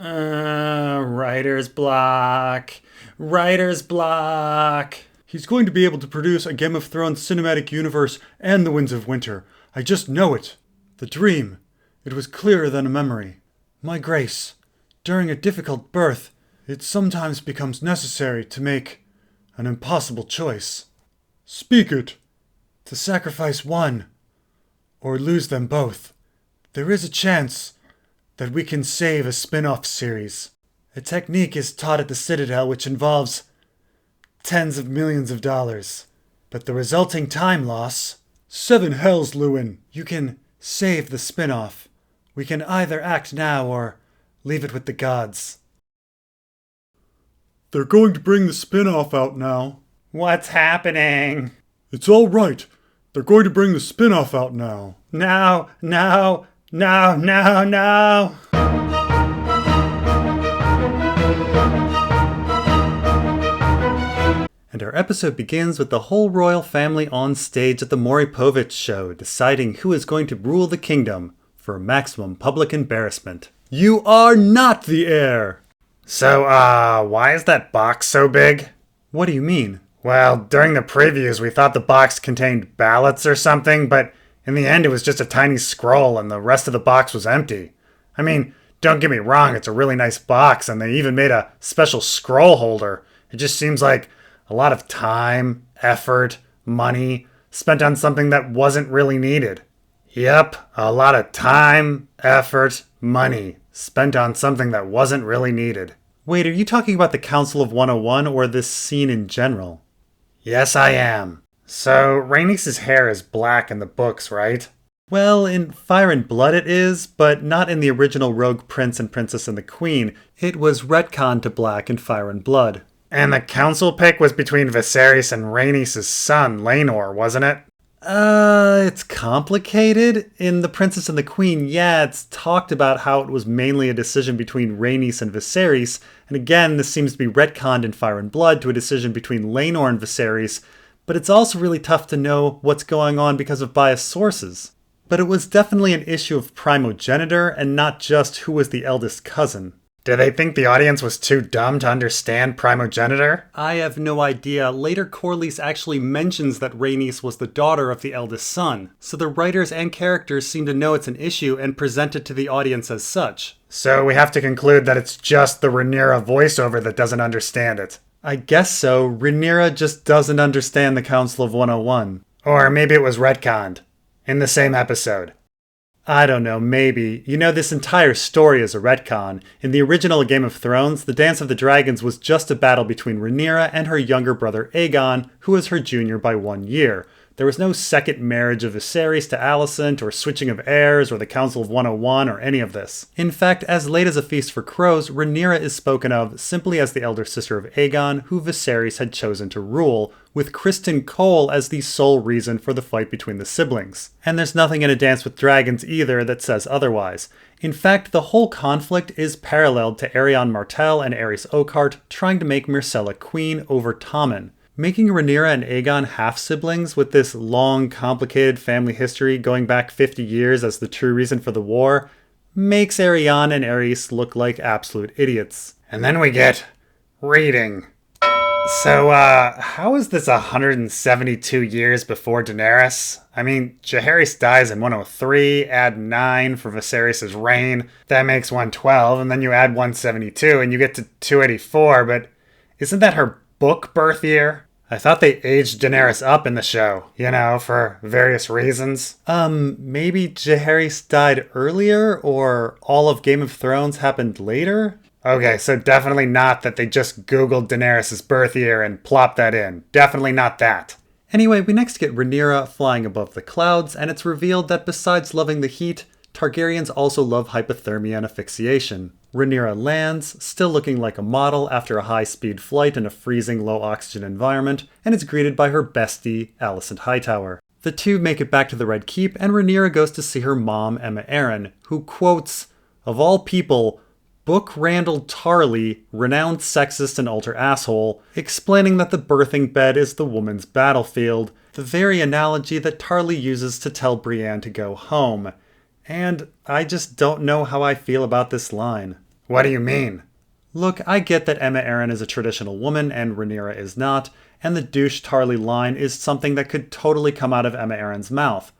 Writer's block. Writer's block. He's going to be able to produce a Game of Thrones cinematic universe and The Winds of Winter. I just know it. The dream. It was clearer than a memory. My grace, during a difficult birth, it sometimes becomes necessary to make an impossible choice. Speak it. To sacrifice one, or lose them both. There is a chance that we can save a spin-off series. A technique is taught at the Citadel which involves tens of millions of dollars. But the resulting time loss... 7 hells, Lewin! You can save the spin-off. We can either act now or leave it with the gods. They're going to bring the spin-off out now. What's happening? It's all right. They're going to bring the spin-off out now. No. And our episode begins with the whole royal family on stage at the Maury-Povich show, deciding who is going to rule the kingdom for maximum public embarrassment. You are not the heir! So, why is that box so big? What do you mean? Well, during the previews we thought the box contained ballots or something, but in the end it was just a tiny scroll and the rest of the box was empty. I mean, don't get me wrong, it's a really nice box and they even made a special scroll holder. It just seems like a lot of time, effort, money spent on something that wasn't really needed. Yep, a lot of time, effort, money spent on something that wasn't really needed. Wait, are you talking about the Council of 101 or this scene in general? Yes, I am. So, Rhaenys' hair is black in the books, right? Well, in Fire and Blood it is, but not in the original Rogue Prince and Princess and the Queen. It was retconned to black in Fire and Blood. And the council pick was between Viserys and Rhaenys' son, Laenor, wasn't it? It's complicated. In The Princess and the Queen, yeah, it's talked about how it was mainly a decision between Rhaenys and Viserys, and again, this seems to be retconned in Fire and Blood to a decision between Laenor and Viserys, but it's also really tough to know what's going on because of biased sources. But it was definitely an issue of primogeniture, and not just who was the eldest cousin. Did they think the audience was too dumb to understand primogeniture? I have no idea. Later, Corlys actually mentions that Rhaenys was the daughter of the eldest son, so the writers and characters seem to know it's an issue and present it to the audience as such. So we have to conclude that it's just the Rhaenyra voiceover that doesn't understand it. I guess so. Rhaenyra just doesn't understand the Council of 101. Or maybe it was retconned in the same episode. I don't know, maybe. You know, this entire story is a retcon. In the original Game of Thrones, the Dance of the Dragons was just a battle between Rhaenyra and her younger brother Aegon, who was her junior by 1 year. There was no second marriage of Viserys to Alicent, or switching of heirs, or the Council of 101, or any of this. In fact, as late as A Feast for Crows, Rhaenyra is spoken of simply as the elder sister of Aegon, who Viserys had chosen to rule, with Criston Cole as the sole reason for the fight between the siblings. And there's nothing in A Dance with Dragons either that says otherwise. In fact, the whole conflict is paralleled to Aerion Martell and Aerys Oakheart trying to make Myrcella queen over Tommen. Making Rhaenyra and Aegon half-siblings with this long, complicated family history going back 50 years as the true reason for the war makes Aerion and Aerys look like absolute idiots. And then we get reading. So, how is this 172 years before Daenerys? I mean, Jaehaerys dies in 103, add 9 for Viserys' reign, that makes 112, and then you add 172 and you get to 284, but isn't that her book birth year? I thought they aged Daenerys up in the show, you know, for various reasons. Maybe Jaehaerys died earlier, or all of Game of Thrones happened later? Okay, so definitely not that they just Googled Daenerys' birth year and plopped that in. Definitely not that. Anyway, we next get Rhaenyra flying above the clouds, and it's revealed that besides loving the heat, Targaryens also love hypothermia and asphyxiation. Rhaenyra lands, still looking like a model after a high-speed flight in a freezing low-oxygen environment, and is greeted by her bestie, Alicent Hightower. The two make it back to the Red Keep, and Rhaenyra goes to see her mom, Aemma Arryn, who quotes, "Of all people, Book Randall Tarly, renowned sexist and alter asshole, explaining that the birthing bed is the woman's battlefield, the very analogy that Tarly uses to tell Brienne to go home. And I just don't know how I feel about this line." What do you mean? Look, I get that Aemma Arryn is a traditional woman and Rhaenyra is not, and the douche Tarly line is something that could totally come out of Aemma Arryn's mouth.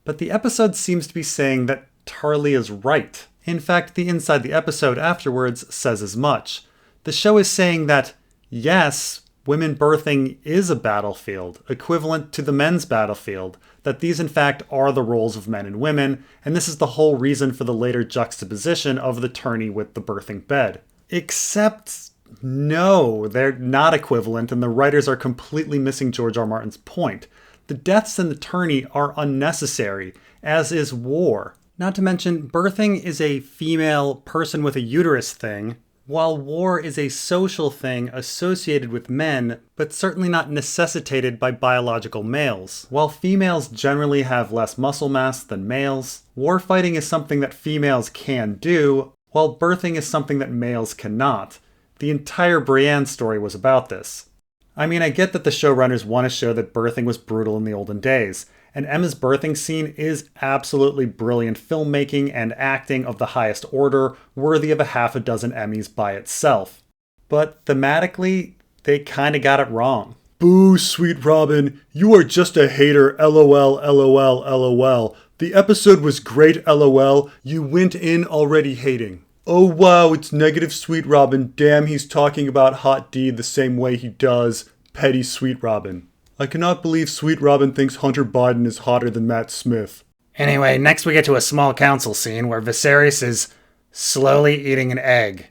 But the episode seems to be saying that Tarly is right. In fact, the inside the episode afterwards says as much. The show is saying that, yes, women birthing is a battlefield, equivalent to the men's battlefield, that these in fact are the roles of men and women, and this is the whole reason for the later juxtaposition of the tourney with the birthing bed. Except, no, they're not equivalent, and the writers are completely missing George R. Martin's point. The deaths in the tourney are unnecessary, as is war. Not to mention, birthing is a female person with a uterus thing, while war is a social thing associated with men, but certainly not necessitated by biological males. While females generally have less muscle mass than males, warfighting is something that females can do, while birthing is something that males cannot. The entire Brienne story was about this. I mean, I get that the showrunners want to show that birthing was brutal in the olden days, and Emma's birthing scene is absolutely brilliant filmmaking and acting of the highest order, worthy of a half a dozen Emmys by itself. But thematically, they kinda got it wrong. Boo, sweet Robin, you are just a hater, lol, lol, lol. The episode was great, lol, you went in already hating. Oh wow, it's negative sweet Robin, damn he's talking about Hot D the same way he does, petty sweet Robin. I cannot believe Sweet Robin thinks Hunter Biden is hotter than Matt Smith. Anyway, next we get to a small council scene where Viserys is slowly eating an egg.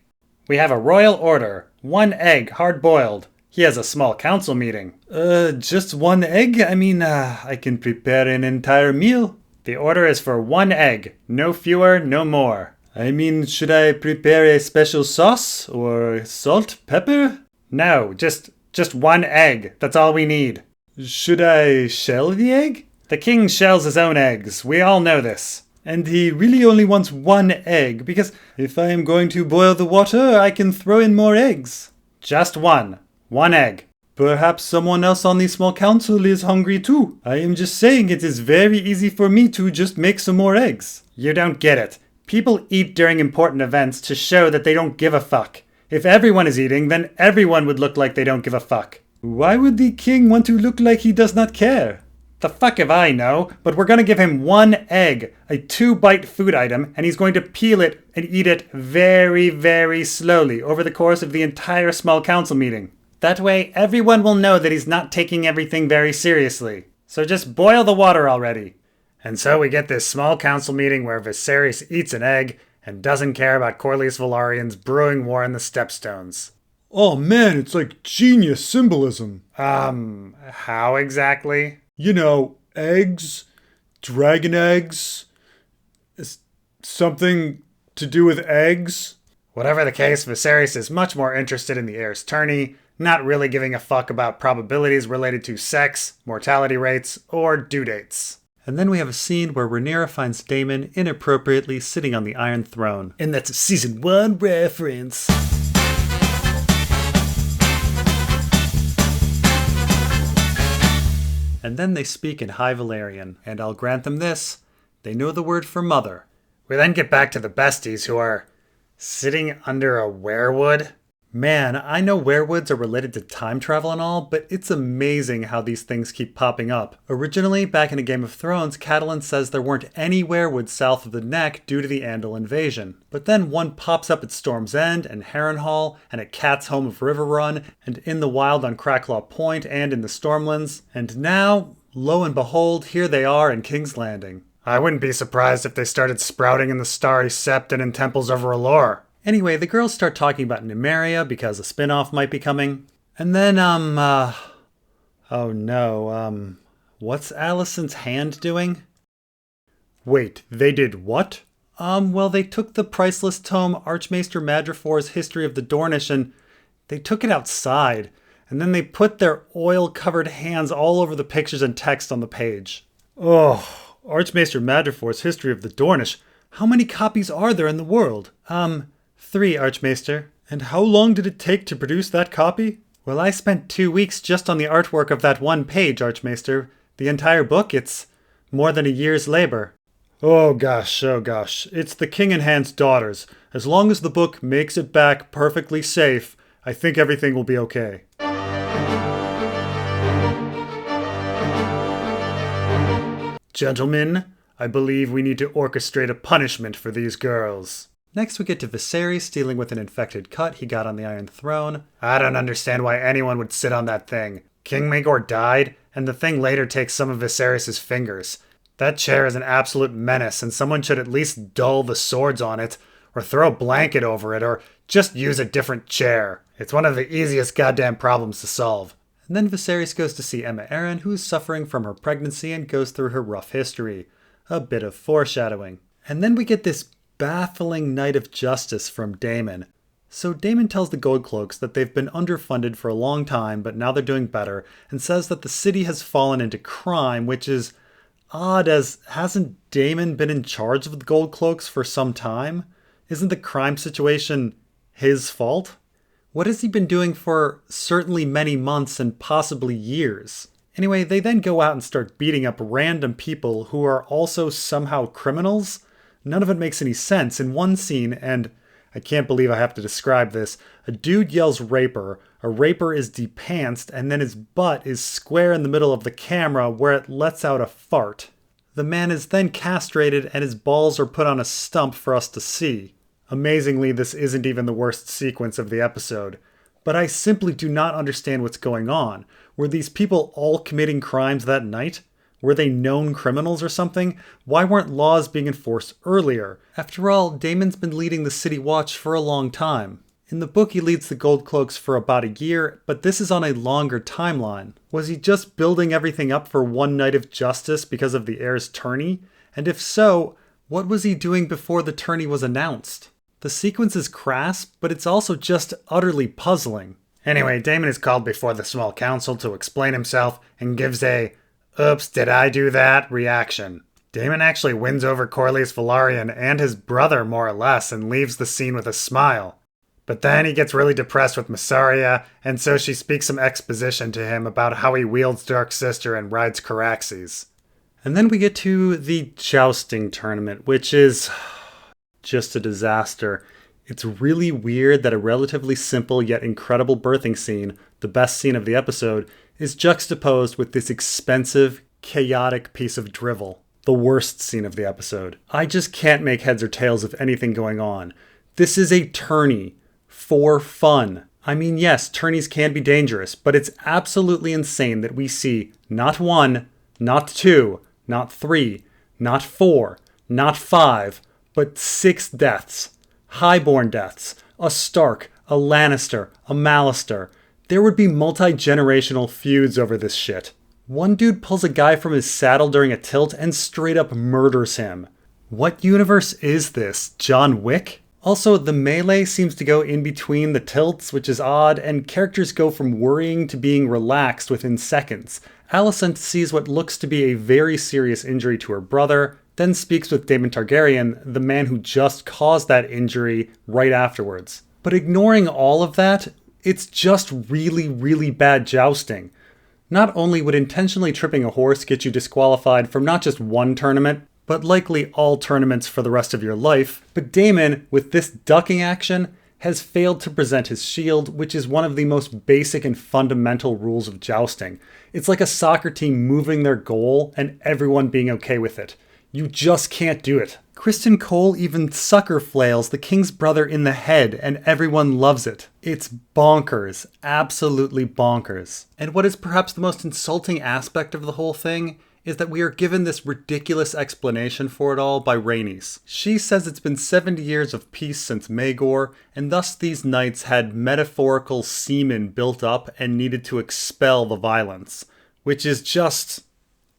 We have a royal order. 1 egg, hard-boiled. He has a small council meeting. Just 1 egg? I mean, I can prepare an entire meal. The order is for 1 egg. No fewer, no more. I mean, should I prepare a special sauce? Or salt, pepper? No, just 1 egg. That's all we need. Should I shell the egg? The king shells his own eggs. We all know this. And he really only wants 1 egg, because if I am going to boil the water, I can throw in more eggs. Just 1. 1 egg. Perhaps someone else on the small council is hungry too. I am just saying it is very easy for me to just make some more eggs. You don't get it. People eat during important events to show that they don't give a fuck. If everyone is eating, then everyone would look like they don't give a fuck. Why would the king want to look like he does not care? The fuck if I know, but we're gonna give him 1 egg, a 2-bite food item, and he's going to peel it and eat it very, very slowly over the course of the entire small council meeting. That way, everyone will know that he's not taking everything very seriously. So just boil the water already. And so we get this small council meeting where Viserys eats an egg and doesn't care about Corlys Velaryon's brewing war in the Stepstones. Oh man, it's like genius symbolism. How exactly? You know, eggs, dragon eggs, something to do with eggs. Whatever the case, Viserys is much more interested in the Heirs tourney, not really giving a fuck about probabilities related to sex, mortality rates, or due dates. And then we have a scene where Rhaenyra finds Daemon inappropriately sitting on the Iron Throne. And that's a season 1 reference. And then they speak in High Valyrian, and I'll grant them this, they know the word for mother. We then get back to the besties who are sitting under a werewood. Man, I know werewoods are related to time travel and all, but it's amazing how these things keep popping up. Originally, back in A Game of Thrones, Catelyn says there weren't any werewoods south of the Neck due to the Andal invasion. But then one pops up at Storm's End, and Harrenhal, and at Cat's Home of Riverrun, and in the wild on Cracklaw Point, and in the Stormlands. And now, lo and behold, here they are in King's Landing. I wouldn't be surprised if they started sprouting in the Starry Sept and in Temples of R'hllor. Anyway, the girls start talking about Nymeria because a spin-off might be coming. And then, what's Alicent's hand doing? Wait, they did what? Well, they took the priceless tome Archmaester Madrifor's History of the Dornish and they took it outside. And then they put their oil-covered hands all over the pictures and text on the page. Oh, Archmaester Madrifor's History of the Dornish. How many copies are there in the world? 3, Archmaester. And how long did it take to produce that copy? Well, I spent 2 weeks just on the artwork of that one page, Archmaester. The entire book, it's more than a year's labor. Oh gosh, oh gosh. It's the King in Hand's daughters. As long as the book makes it back perfectly safe, I think everything will be okay. Gentlemen, I believe we need to orchestrate a punishment for these girls. Next we get to Viserys dealing with an infected cut he got on the Iron Throne. I don't understand why anyone would sit on that thing. King Maegor died, and the thing later takes some of Viserys' fingers. That chair is an absolute menace, and someone should at least dull the swords on it, or throw a blanket over it, or just use a different chair. It's one of the easiest goddamn problems to solve. And then Viserys goes to see Aemma Arryn, who's suffering from her pregnancy and goes through her rough history. A bit of foreshadowing. And then we get this baffling night of justice from Daemon. So Daemon tells the Goldcloaks that they've been underfunded for a long time, but now they're doing better, and says that the city has fallen into crime, which is odd, as hasn't Daemon been in charge of the Goldcloaks for some time? Isn't the crime situation his fault? What has he been doing for certainly many months and possibly years? Anyway, they then go out and start beating up random people who are also somehow criminals. None of it makes any sense. In one scene, and I can't believe I have to describe this, a dude yells raper, a raper is depantsed, and then his butt is square in the middle of the camera where it lets out a fart. The man is then castrated and his balls are put on a stump for us to see. Amazingly, this isn't even the worst sequence of the episode. But I simply do not understand what's going on. Were these people all committing crimes that night? Were they known criminals or something? Why weren't laws being enforced earlier? After all, Daemon's been leading the City Watch for a long time. In the book, he leads the Goldcloaks for about a year, but this is on a longer timeline. Was he just building everything up for one night of justice because of the Heirs tourney? And if so, what was he doing before the tourney was announced? The sequence is crass, but it's also just utterly puzzling. Anyway, Daemon is called before the small council to explain himself and gives a "oops, did I do that?" reaction. Daemon actually wins over Corlys Velaryon and his brother more or less and leaves the scene with a smile. But then he gets really depressed with Mysaria, and so she speaks some exposition to him about how he wields Dark Sister and rides Caraxes. And then we get to the Jousting tournament, which is just a disaster. It's really weird that a relatively simple yet incredible birthing scene, the best scene of the episode, is juxtaposed with this expensive, chaotic piece of drivel. The worst scene of the episode. I just can't make heads or tails of anything going on. This is a tourney. For fun. I mean, yes, tourneys can be dangerous, but it's absolutely insane that we see not 1, not 2, not 3, not 4, not 5, but 6 deaths. Highborn deaths. A Stark, a Lannister, a Mallister. There would be multi-generational feuds over this shit. One dude pulls a guy from his saddle during a tilt and straight up murders him. What universe is this? John Wick? Also, the melee seems to go in between the tilts, which is odd, and characters go from worrying to being relaxed within seconds. Alicent sees what looks to be a very serious injury to her brother, then speaks with Daemon Targaryen, the man who just caused that injury, right afterwards. But ignoring all of that, it's just really, really bad jousting. Not only would intentionally tripping a horse get you disqualified from not just one tournament, but likely all tournaments for the rest of your life, but Daemon, with this ducking action, has failed to present his shield, which is one of the most basic and fundamental rules of jousting. It's like a soccer team moving their goal and everyone being okay with it. You just can't do it. Criston Cole even sucker flails the king's brother in the head and everyone loves it. It's bonkers. Absolutely bonkers. And what is perhaps the most insulting aspect of the whole thing is that we are given this ridiculous explanation for it all by Rhaenys. She says it's been 70 years of peace since Maegor, and thus these knights had metaphorical semen built up and needed to expel the violence, which is just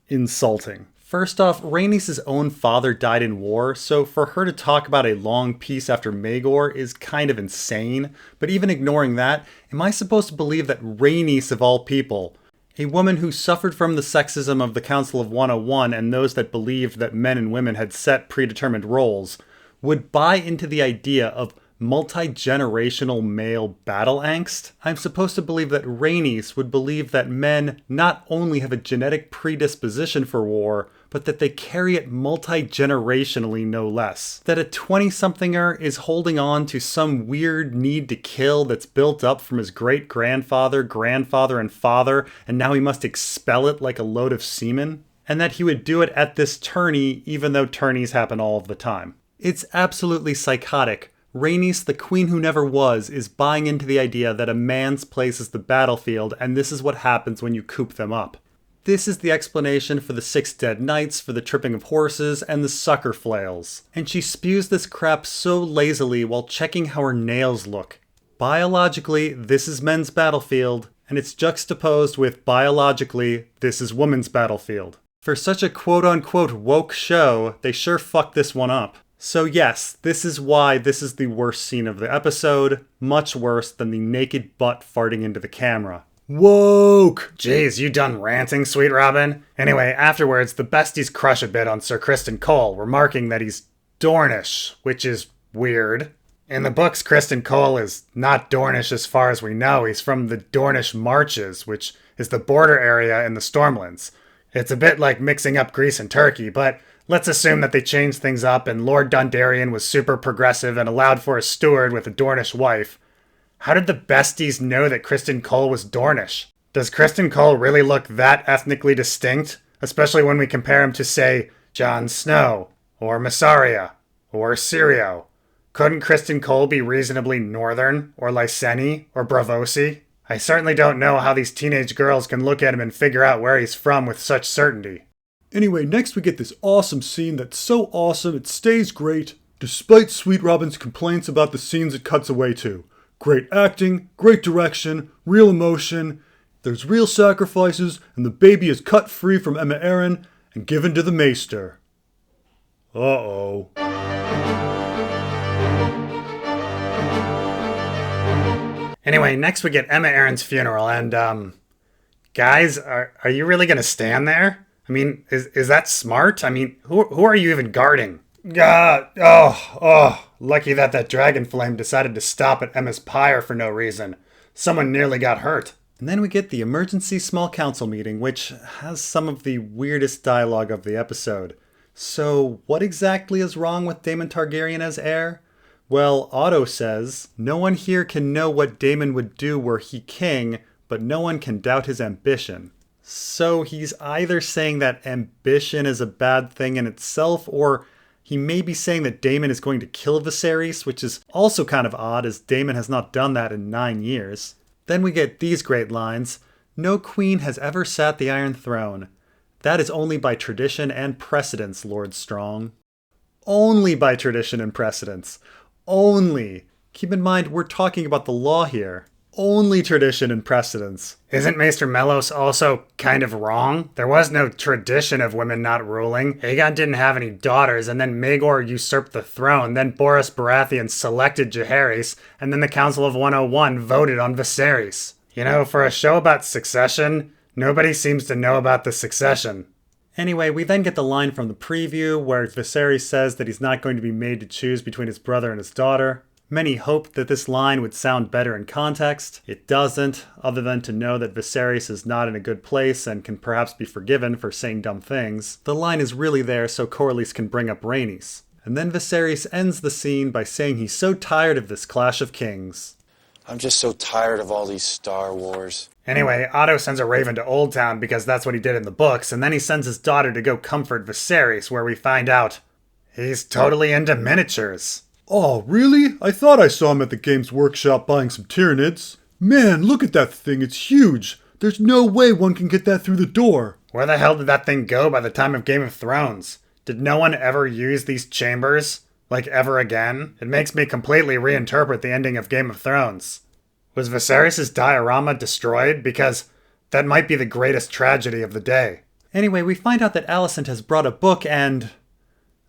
insulting. First off, Rhaenys' own father died in war, so for her to talk about a long peace after Maegor is kind of insane. But even ignoring that, am I supposed to believe that Rhaenys of all people, a woman who suffered from the sexism of the Council of 101 and those that believed that men and women had set predetermined roles, would buy into the idea of multi-generational male battle angst? I'm supposed to believe that Rhaenys would believe that men not only have a genetic predisposition for war, but that they carry it multi-generationally no less. That a 20-somethinger is holding on to some weird need to kill that's built up from his great-grandfather, grandfather, and father, and now he must expel it like a load of semen. And that he would do it at this tourney, even though tourneys happen all of the time. It's absolutely psychotic. Rhaenys, the queen who never was, is buying into the idea that a man's place is the battlefield, and this is what happens when you coop them up. This is the explanation for the 6 dead knights, for the tripping of horses, and the sucker flails. And she spews this crap so lazily while checking how her nails look. Biologically, this is men's battlefield, and it's juxtaposed with biologically, this is women's battlefield. For such a quote-unquote woke show, they sure fucked this one up. So yes, this is why this is the worst scene of the episode, much worse than the naked butt farting into the camera. Woke! Jeez, you done ranting, sweet Robin? Anyway, afterwards, the besties crush a bit on Sir Criston Cole, remarking that he's Dornish, which is weird. In the books, Criston Cole is not Dornish as far as we know. He's from the Dornish Marches, which is the border area in the Stormlands. It's a bit like mixing up Greece and Turkey, but let's assume that they changed things up and Lord Dondarrion was super progressive and allowed for a steward with a Dornish wife. How did the besties know that Criston Cole was Dornish? Does Criston Cole really look that ethnically distinct? Especially when we compare him to, say, Jon Snow, or Mysaria, or Syrio. Couldn't Criston Cole be reasonably Northern, or Lyseni, or Braavosi? I certainly don't know how these teenage girls can look at him and figure out where he's from with such certainty. Anyway, next we get this awesome scene that's so awesome it stays great, despite Sweet Robin's complaints about the scenes it cuts away to. Great acting, great direction, real emotion, there's real sacrifices, and the baby is cut free from Emma Arryn and given to the Maester. Uh-oh. Anyway, next we get Emma Arryn's funeral, and, guys, are you really gonna stand there? I mean, is that smart? I mean, who are you even guarding? Lucky that dragon flame decided to stop at Emma's pyre for no reason. Someone nearly got hurt. And then we get the emergency small council meeting, which has some of the weirdest dialogue of the episode. So, what exactly is wrong with Daemon Targaryen as heir? Well, Otto says, no one here can know what Daemon would do were he king, but no one can doubt his ambition. So he's either saying that ambition is a bad thing in itself, or he may be saying that Daemon is going to kill Viserys, which is also kind of odd as Daemon has not done that in 9 years. Then we get these great lines. No queen has ever sat the Iron Throne. That is only by tradition and precedence, Lord Strong. Only by tradition and precedence. Only. Keep in mind, we're talking about the law here. Only tradition and precedence. Isn't Maester Mellos also kind of wrong? There was no tradition of women not ruling. Aegon didn't have any daughters, and then Maegor usurped the throne, then Boris Baratheon selected Jaehaerys, and then the Council of 101 voted on Viserys. You know, for a show about succession, nobody seems to know about the succession. Anyway, we then get the line from the preview where Viserys says that he's not going to be made to choose between his brother and his daughter. Many hoped that this line would sound better in context. It doesn't, other than to know that Viserys is not in a good place and can perhaps be forgiven for saying dumb things. The line is really there so Corlys can bring up Rhaenys. And then Viserys ends the scene by saying he's so tired of this clash of kings. I'm just so tired of all these Star Wars. Anyway, Otto sends a raven to Old Town because that's what he did in the books, and then he sends his daughter to go comfort Viserys, where we find out he's totally into miniatures. Oh, really? I thought I saw him at the Games Workshop buying some Tyranids. Man, look at that thing, it's huge. There's no way one can get that through the door. Where the hell did that thing go by the time of Game of Thrones? Did no one ever use these chambers? Like, ever again? It makes me completely reinterpret the ending of Game of Thrones. Was Viserys' diorama destroyed? Because that might be the greatest tragedy of the day. Anyway, we find out that Alicent has brought a book and...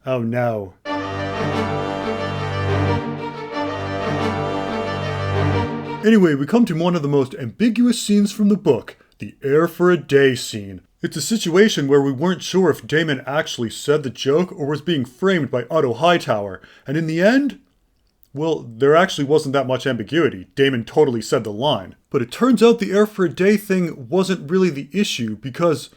oh no. Anyway, we come to one of the most ambiguous scenes from the book, the Heir for a Day scene. It's a situation where we weren't sure if Daemon actually said the joke or was being framed by Otto Hightower, and in the end, well, there actually wasn't that much ambiguity. Daemon totally said the line. But it turns out the Heir for a Day thing wasn't really the issue because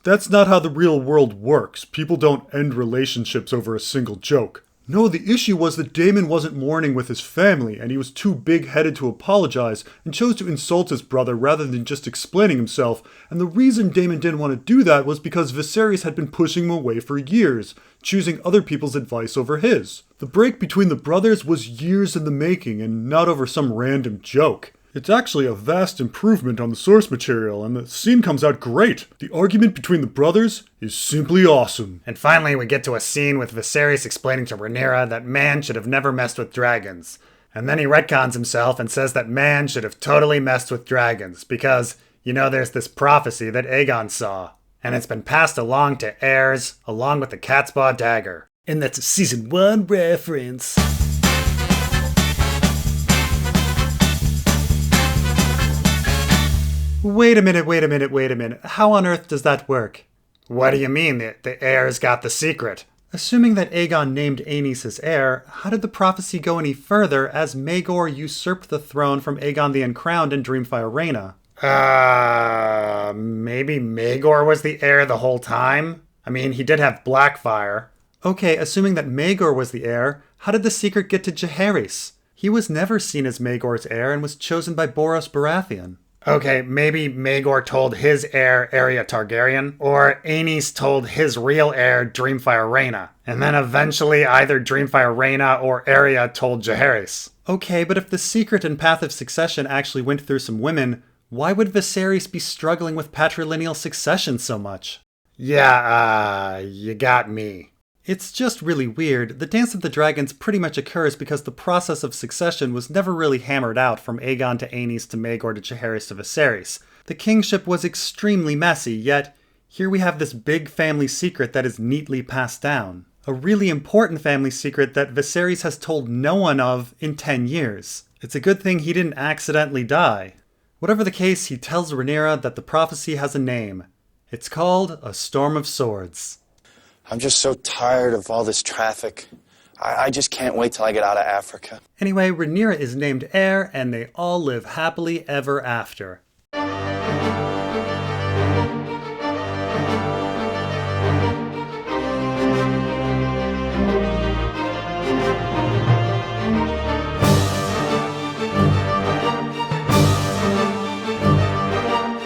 That's not how the real world works. People don't end relationships over a single joke. No, the issue was that Daemon wasn't mourning with his family, and he was too big-headed to apologize, and chose to insult his brother rather than just explaining himself, and the reason Daemon didn't want to do that was because Viserys had been pushing him away for years, choosing other people's advice over his. The break between the brothers was years in the making, and not over some random joke. It's actually a vast improvement on the source material, and the scene comes out great. The argument between the brothers is simply awesome. And finally, we get to a scene with Viserys explaining to Rhaenyra that man should have never messed with dragons. And then he retcons himself and says that man should have totally messed with dragons, because, there's this prophecy that Aegon saw. And it's been passed along to heirs, along with the cat's paw dagger. And that's a season 1 reference. Wait a minute. How on earth does that work? What do you mean, the heirs got the secret? Assuming that Aegon named Aenys his heir, how did the prophecy go any further as Maegor usurped the throne from Aegon the Uncrowned in Dreamfire Reina? Maybe Maegor was the heir the whole time? I mean, he did have Blackfire. Okay, assuming that Maegor was the heir, how did the secret get to Jaehaerys? He was never seen as Maegor's heir and was chosen by Boros Baratheon. Okay, maybe Maegor told his heir Arya Targaryen, or Aenys told his real heir Dreamfire Reina, and then eventually either Dreamfire Reina or Arya told Jaehaerys. Okay, but if the secret and path of succession actually went through some women, why would Viserys be struggling with patrilineal succession so much? Yeah, you got me. It's just really weird. The Dance of the Dragons pretty much occurs because the process of succession was never really hammered out from Aegon to Aenys to Maegor to Jaehaerys to Viserys. The kingship was extremely messy, yet here we have this big family secret that is neatly passed down. A really important family secret that Viserys has told no one of in 10 years. It's a good thing he didn't accidentally die. Whatever the case, he tells Rhaenyra that the prophecy has a name. It's called A Storm of Swords. I'm just so tired of all this traffic. I just can't wait till I get out of Africa. Anyway, Rhaenyra is named heir, and they all live happily ever after.